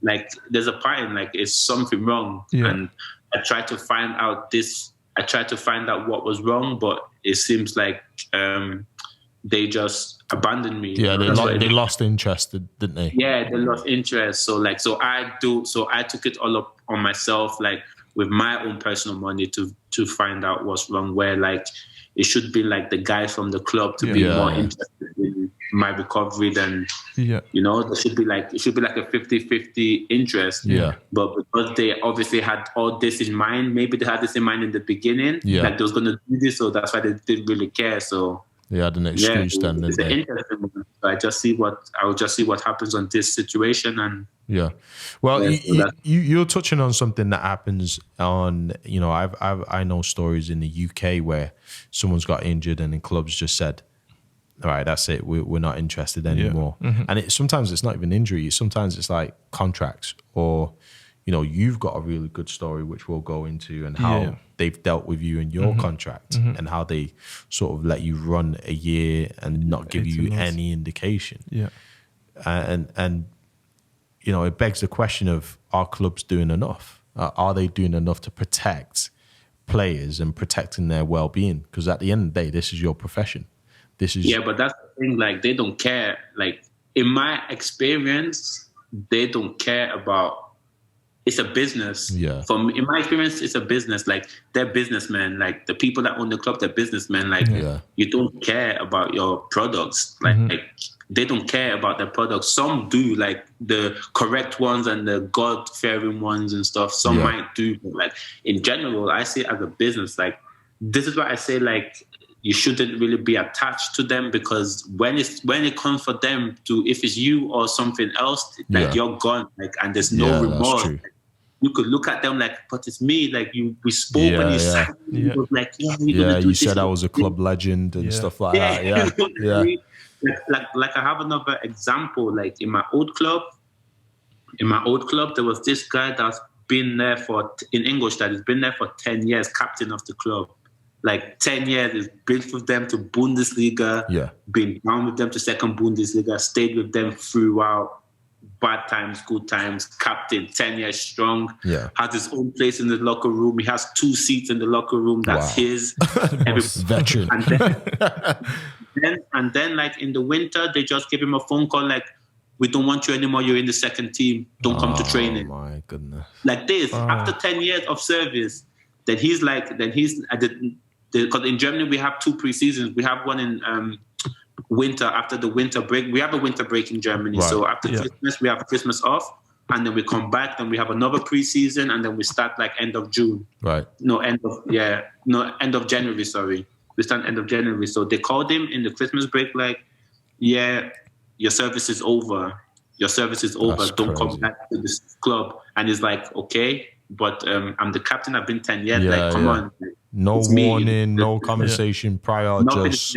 like, there's a part in like, it's something wrong. And I tried to find out what was wrong, but it seems like they just abandoned me. Yeah, they lost interest, didn't they? Yeah, they lost interest. So I took it all up on myself, like, with my own personal money to find out what's wrong, where like it should be like the guys from the club to be more interested in my recovery than you know, it should be like a 50-50 interest. But because they obviously had all this in mind, maybe they had this in mind in the beginning, like they was gonna do this, so that's why they didn't really care. So they had an excuse then, didn't they? Interesting one. So I will just see what happens on this situation. And well, you're touching on something that happens on, you know, I know stories in the UK where someone's got injured and the clubs just said, all right, that's it, we're not interested anymore. And sometimes it's not even injury, sometimes it's like contracts, or, you know, you've got a really good story which we'll go into, and how they've dealt with you in your contract, and how they sort of let you run a year and not give you any indication. And you know, it begs the question of, are clubs doing enough? Are they doing enough to protect players and protecting their well-being? Because at the end of the day, this is your profession. But that's the thing. Like, they don't care. Like, in my experience, they don't care about. It's a business. In my experience, it's a business. Like, they're businessmen. Like, the people that own the club, they're businessmen. Like, you don't care about your products. Like, they don't care about their products. Some do, like the correct ones and the God-fearing ones and stuff. Some might do. But like, in general, I see it as a business. Like, this is why I say, like, you shouldn't really be attached to them, because when it comes for them to, if it's you or something else, like, you're gone. Like, and there's no remorse. Like, you could look at them like, but it's me. Like, we spoke when you said, like, you said I was a club legend and stuff like that. like I have another example. Like in my old club, there was this guy that's been there in Ingolstadt. He's been there for 10 years, captain of the club. Like 10 years, he's been with them to Bundesliga, been down with them to second Bundesliga, stayed with them throughout bad times, good times, captain, 10 years strong, has his own place in the locker room. He has 2 seats in the locker room. That's his. Veteran. And then, like in the winter, they just give him a phone call like, we don't want you anymore. You're in the second team. Don't come to training. Oh my goodness! Like this, after 10 years of service, because in Germany we have 2 pre-seasons. We have one in winter after the winter break. We have a winter break in Germany. Right. So after Christmas, we have Christmas off, and then we come back. Then we have another pre-season, and then we start like end of June. Right. End of January. Sorry, we start end of January. So they called him in the Christmas break, like, your service is over. Your service is over. That's Don't crazy. come back to this club. And he's like, okay, but I'm the captain. I've been 10 years. Like, come on. No warning, no conversation prior. Nothing just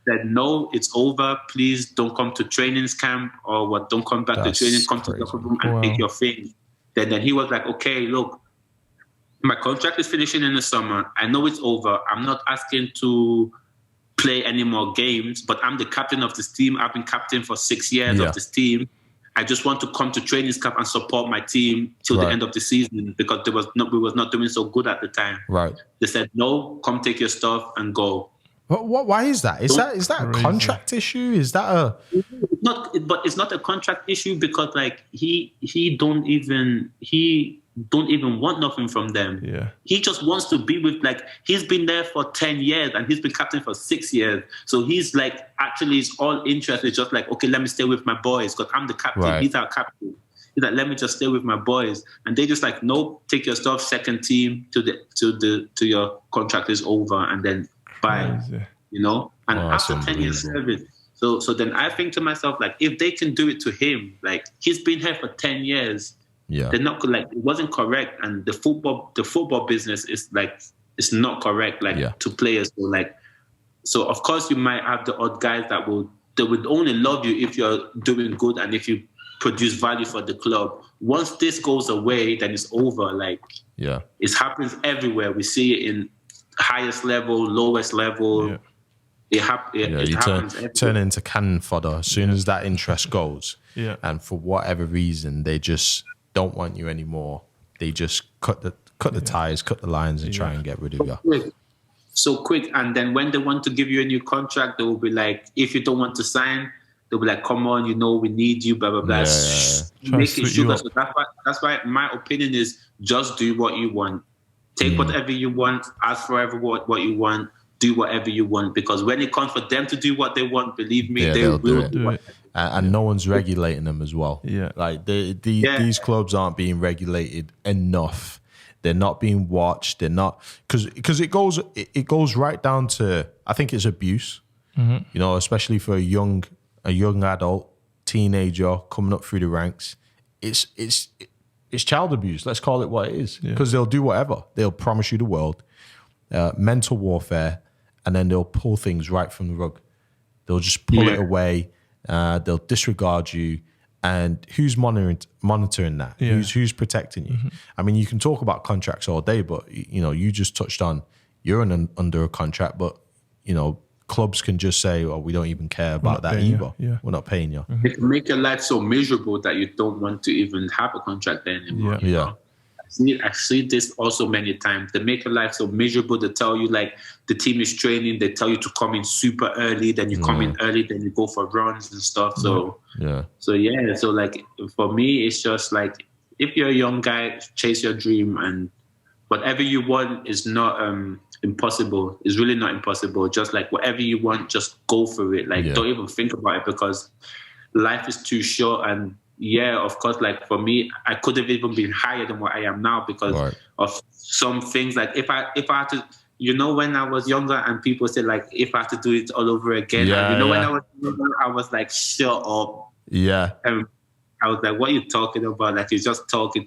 said, no, it's over. Please don't come to trainings camp or what. Don't come back to training. Come to the locker room and take your things. Then he was like, okay, look, my contract is finishing in the summer. I know it's over. I'm not asking to play any more games, but I'm the captain of this team. I've been captain for 6 years of this team. I just want to come to trainings camp and support my team till the end of the season because we was not doing so good at the time. Right. They said, no, come take your stuff and go. Why is that? Is that a contract issue? Is that a But it's not a contract issue because like he don't even want nothing from them. Yeah. He just wants to be with, like, he's been there for 10 years and he's been captain for 6 years. So he's like, actually his all interest is just like, okay, let me stay with my boys because I'm the captain. Right. He's our captain. He's like, let me just stay with my boys. And they just like, nope, take your stuff, second team to your contract is over and then bye. Crazy. You know? And after 10 years service. So then I think to myself, like, if they can do it to him, like he's been here for 10 years. Yeah. They're not like, it wasn't correct, and the football business is like, it's not correct, like to players. So of course you might have the odd guys that would only love you if you're doing good and if you produce value for the club. Once this goes away, then it's over. Like it happens everywhere. We see it in highest level, lowest level. Yeah. It happens. Turn into cannon fodder as soon as that interest goes. Yeah. And for whatever reason, they just don't want you anymore. They just cut the ties, cut the lines, and try and get rid of you. So quick. And then when they want to give you a new contract, they will be like, if you don't want to sign, they'll be like, come on, we need you, blah, blah, blah. Make it sugar. So that's why my opinion is just do what you want. Take whatever you want, ask for what you want, do whatever you want. Because when it comes for them to do what they want, believe me, they will do it. And no one's regulating them as well. Yeah. Like these clubs aren't being regulated enough. They're not being watched. They're not, because it goes right down to, I think it's abuse. Mm-hmm. Especially for a young adult, teenager coming up through the ranks. It's child abuse. Let's call it what it is. Because they'll do whatever. They'll promise you the world, mental warfare, and then they'll pull things right from the rug. They'll just pull it away. They'll disregard you, and who's monitoring that? Who's protecting you? Mm-hmm. I mean, you can talk about contracts all day, but you just touched on you're under a contract, but clubs can just say, "Oh, we don't even care about that either. We're not paying you." It can make your life so miserable that you don't want to even have a contract anymore. Yeah. I see this also many times. They make your life so miserable. They tell you like the team is training. They tell you to come in super early. Then you come in early. Then you go for runs and stuff. So So like for me, it's just like if you're a young guy, chase your dream, and whatever you want is not impossible. It's really not impossible. Just like whatever you want, just go for it. Like don't even think about it because life is too short. And of course, like for me, I could have even been higher than what I am now because of some things. Like if I had to, when I was younger and people said like, if I had to do it all over again, when I was younger, I was like, shut up. Yeah. I was like, what are you talking about? Like, you're just talking.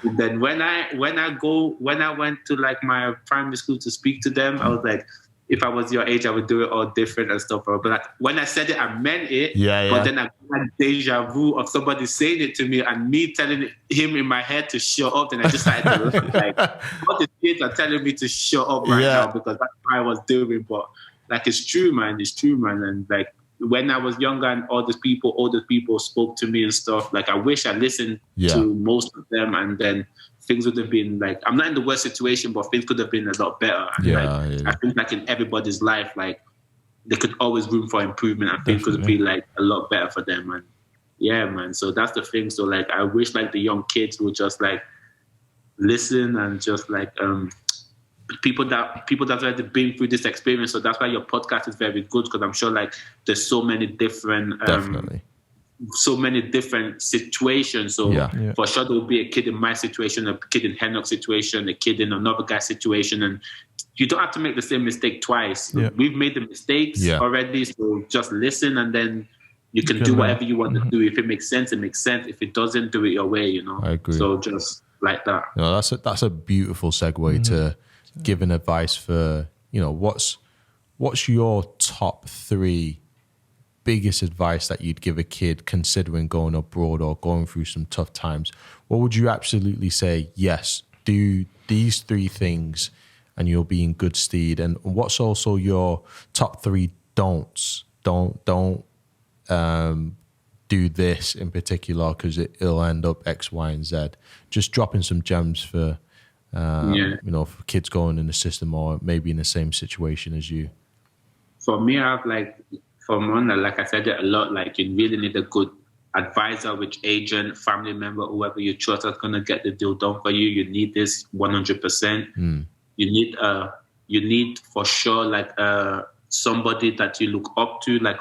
And then when I went to like my primary school to speak to them, I was like, if I was your age, I would do it all different and stuff. But like, when I said it, I meant it. Yeah. But then I had deja vu of somebody saying it to me and me telling him in my head to shut up. And I just started to laugh, like, all the kids are telling me to shut up right now because that's what I was doing. But like, it's true, man. It's true, man. And like, when I was younger and all these people, older people spoke to me and stuff, like, I wish I listened to most of them, and then things would have been like, I'm not in the worst situation, but things could have been a lot better. And I think like in everybody's life, like, there could always room for improvement, and things could be like a lot better for them. And yeah, man. So that's the thing. So like, I wish like the young kids would just like listen and just like people that already been through this experience. So that's why your podcast is very good, because I'm sure like there's so many different so many different situations. So for sure there will be a kid in my situation, a kid in Henoc's situation, a kid in another guy's situation, and you don't have to make the same mistake twice. We've made the mistakes already, so just listen, and then you can do whatever you want to do. If it makes sense, it makes sense. If it doesn't, do it your way, you know. I agree. So just like that. No, that's a beautiful segue to giving advice for, you know, what's your top 3 biggest advice that you'd give a kid considering going abroad or going through some tough times? What would you absolutely say? Yes, do these 3 things and you'll be in good stead. And what's also your top 3 don'ts? Don't do this in particular because it'll end up X, Y, and Z. Just dropping some gems for you know, for kids going in the system or maybe in the same situation as you. For me, I have like, from one, like I said it a lot, like you really need a good advisor, which agent, family member, whoever you trust is going to get the deal done for you. You need this 100%. You need for sure like somebody that you look up to, like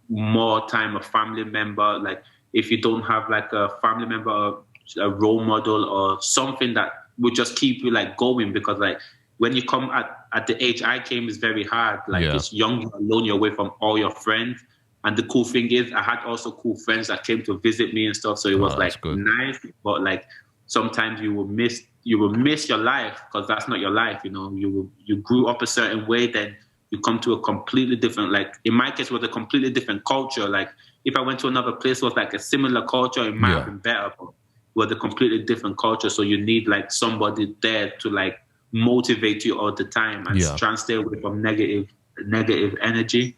more time a family member. Like if you don't have like a family member or a role model or something that would just keep you like going, because like when you come at the age I came, it's very hard. Like it's young, you're alone, you're away from all your friends. And the cool thing is I had also cool friends that came to visit me and stuff. So it was like nice, but like sometimes you will miss your life because that's not your life. You know, you grew up a certain way, then you come to a completely different, like in my case, was a completely different culture. Like if I went to another place, it was like a similar culture, it might have been better, but it was a completely different culture. So you need like somebody there to like motivate you all the time and try and stay away from negative energy.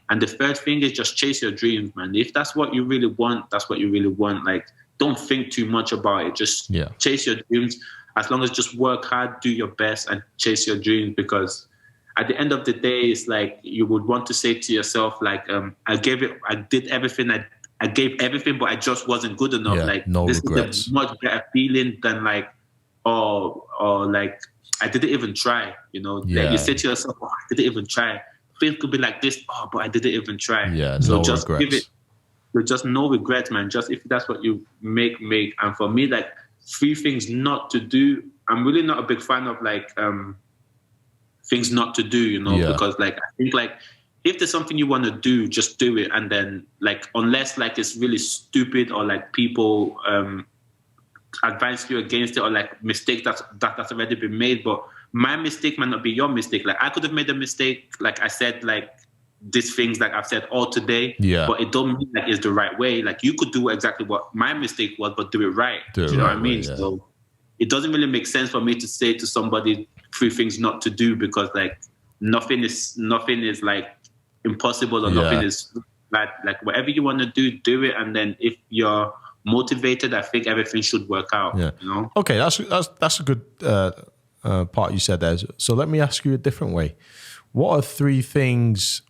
And the third thing is just chase your dreams, man. If that's what you really want, that's what you really want. Like, don't think too much about it. Just chase your dreams. As long as just work hard, do your best, and chase your dreams. Because at the end of the day, it's like you would want to say to yourself, like, I did everything, I gave everything, but I just wasn't good enough. Like, no this regrets. is a much better feeling than like, or like, I didn't even try. You know, like you say to yourself, I didn't even try. Things could be like this, but I didn't even try. So just regrets. Give it, just no regrets, man. Just if that's what you make. And for me, like 3 things not to do. I'm really not a big fan of like things not to do, you know, because like I think like if there's something you want to do, just do it. And then like unless like it's really stupid or like people advise you against it or like mistake that's already been made, but my mistake might not be your mistake. Like I could have made a mistake, like I said, like these things like I've said all today, but it don't mean like it's the right way. Like you could do exactly what my mistake was, but do it right. Do you know what I mean? So it doesn't really make sense for me to say to somebody 3 things not to do, because like nothing is like impossible or nothing is bad. Like whatever you want to do it. And then if you're motivated, I think everything should work out. You know? Okay, that's a good part you said there. So let me ask you a different way. What are 3 things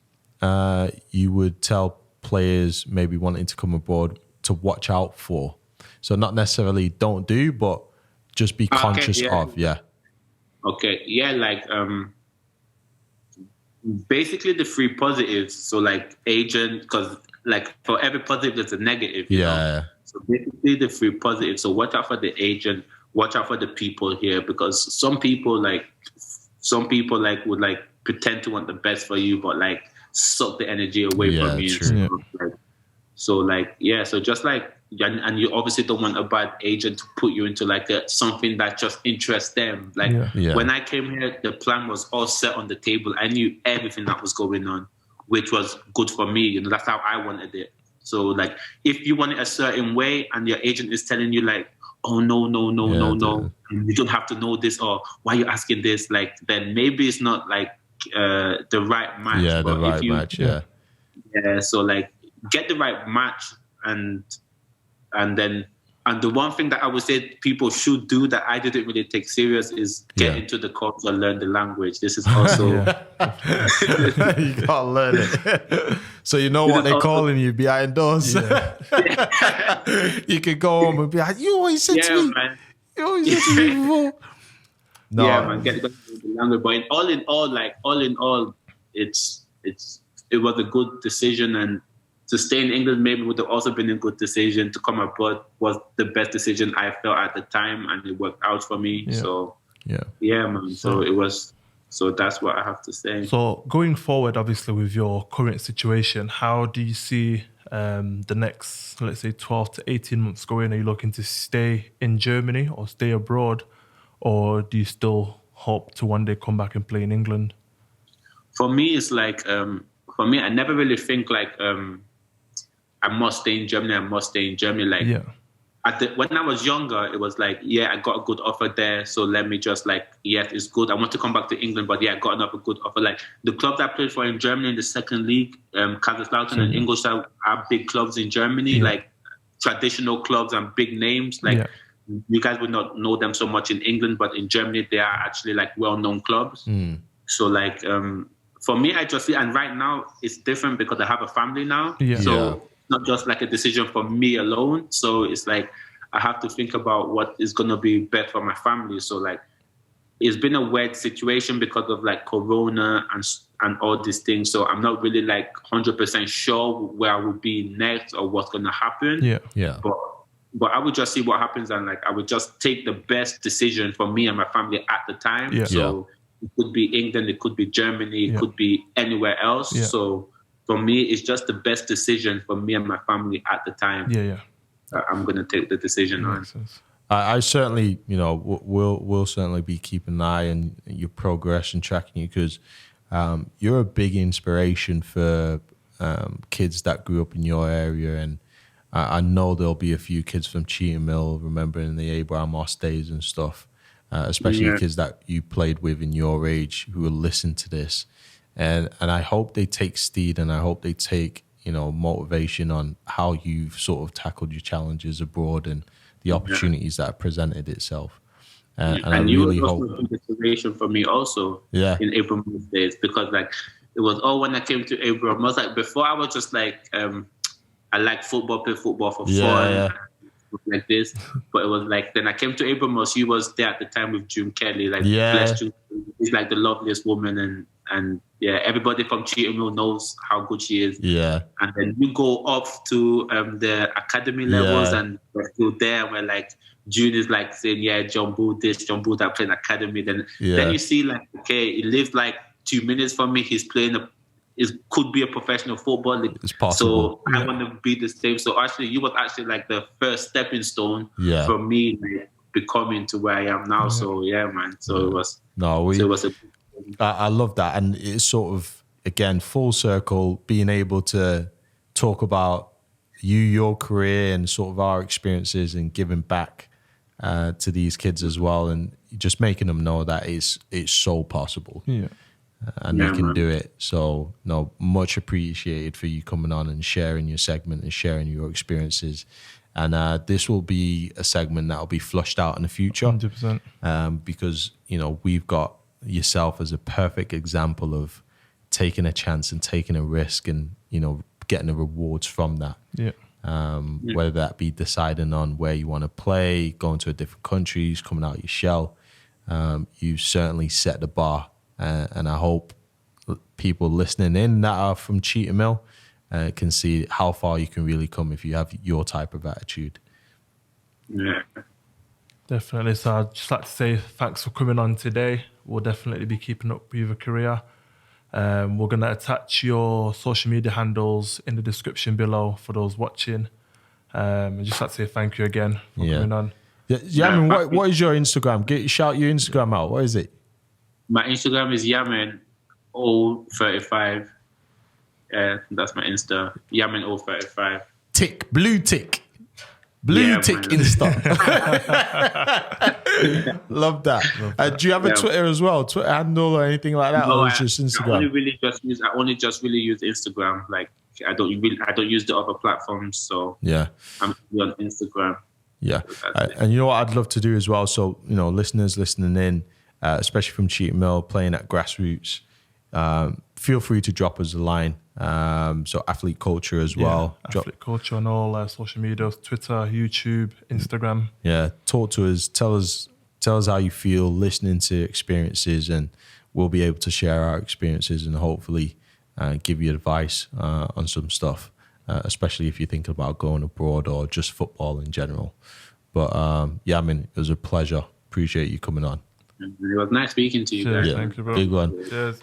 you would tell players maybe wanting to come abroad to watch out for? So not necessarily don't do, but just be conscious of. Okay, like basically the 3 positives. So like agent, because like for every positive there's a negative. You know? So basically the 3 positives. So watch out for the agent. Watch out for the people here, because some people would like pretend to want the best for you, but like suck the energy away from you. So, like, So like, so just like, and you obviously don't want a bad agent to put you into like something that just interests them. Like when I came here, the plan was all set on the table. I knew everything that was going on, which was good for me. You know, that's how I wanted it. So like, if you want it a certain way and your agent is telling you like, oh, no, and you don't have to know this, or why are you asking this? Like, then maybe it's not like the right match. Yeah, the right match, Yeah, so like, get the right match, and the one thing that I would say people should do that I didn't really take serious is get into the course and learn the language. This is also you gotta learn it. So you know what they're calling you behind doors. You can go home and be like, you always said to me. Man. You always said to me before. No. Yeah, man, get the language. But all in all, it was a good decision, and to stay in England maybe would have also been a good decision. To come abroad was the best decision I felt at the time, and it worked out for me. Yeah. So man. So it was. So that's what I have to say. So going forward, obviously with your current situation, how do you see the next, let's say, 12 to 18 months going? Are you looking to stay in Germany or stay abroad, or do you still hope to one day come back and play in England? For me, it's like I never really think like. I must stay in Germany. Like, when I was younger, it was like, I got a good offer there, so let me just like, it's good. I want to come back to England, but I got another good offer. Like the clubs I played for in Germany in the second league, Kaiserslautern and Ingolstadt are big clubs in Germany, like traditional clubs and big names. Like you guys would not know them so much in England, but in Germany they are actually like well-known clubs. So like, for me, I just see, and right now it's different because I have a family now. Not just like a decision for me alone. So it's like I have to think about what is going to be best for my family. So like it's been a weird situation because of like Corona and all these things. So I'm not really like 100% sure where I will be next or what's going to happen. But I would just see what happens, and like I would just take the best decision for me and my family at the time. So it could be England, it could be Germany, it could be anywhere else. So for me, it's just the best decision for me and my family at the time. I'm going to take the decision on. I certainly, we'll certainly be keeping an eye on your progress and tracking you, because you're a big inspiration for kids that grew up in your area. And I know there'll be a few kids from Cheetham Mill remembering the Abraham Moss days and stuff, especially kids that you played with in your age who will listen to this. And I hope they take steed, and I hope they take, motivation on how you've sort of tackled your challenges abroad and the opportunities that have presented itself. And I really hope. And you were inspiration for me also in Abraham days, because like it was all when I came to Abraham. I was like, before I was just like, I like football, play football for fun. Like this, but it was like then I came to Abraham. She was there at the time with June Kelly. Like, bless June, she's like the loveliest woman, and everybody from Cheetham Mill knows how good she is. And then you go up to the academy levels, and we're still there. Where like June is like saying, John Bull this, John Bull that, playing academy. Then you see like, okay, he lives like 2 minutes from me. He's playing could be a professional football. It's possible. So I want to be the same. So actually, you was actually like the first stepping stone for me like, becoming to where I am now. So man. So it was. I love that, and it's sort of again full circle, being able to talk about your career, and sort of our experiences, and giving back to these kids as well, and just making them know that it's so possible. And they can do it. So, much appreciated for you coming on and sharing your segment and sharing your experiences. And this will be a segment that will be flushed out in the future. 100%. Because, we've got yourself as a perfect example of taking a chance and taking a risk and, getting the rewards from that. Whether that be deciding on where you want to play, going to a different countries, coming out of your shell. You certainly set the bar. And I hope people listening in that are from Cheetham Mill can see how far you can really come if you have your type of attitude. Definitely. So I'd just like to say thanks for coming on today. We'll definitely be keeping up with your career. We're going to attach your social media handles in the description below for those watching. I'd just like to say thank you again for coming on. Yamen, what is your Instagram? Shout your Instagram out. What is it? My Instagram is Yamen O35. That's my Insta. Yamen O35. Blue tick Insta. Love that. Do you have a Twitter as well? Twitter handle or anything like that? No, or just Instagram? I only just really use Instagram. Like I don't use the other platforms. So I'm on Instagram. Yeah. And you know what I'd love to do as well? So, listeners listening in, especially from Cheetham Mill, playing at grassroots, feel free to drop us a line. So athlete culture as well. Athlete culture on all social media, Twitter, YouTube, Instagram. Yeah. Talk to us. Tell us how you feel listening to experiences, and we'll be able to share our experiences and hopefully give you advice on some stuff. Especially if you're thinking about going abroad or just football in general. But Yamen, it was a pleasure. Appreciate you coming on. It was nice speaking to you guys. Thank you, bro. Big one. Cheers.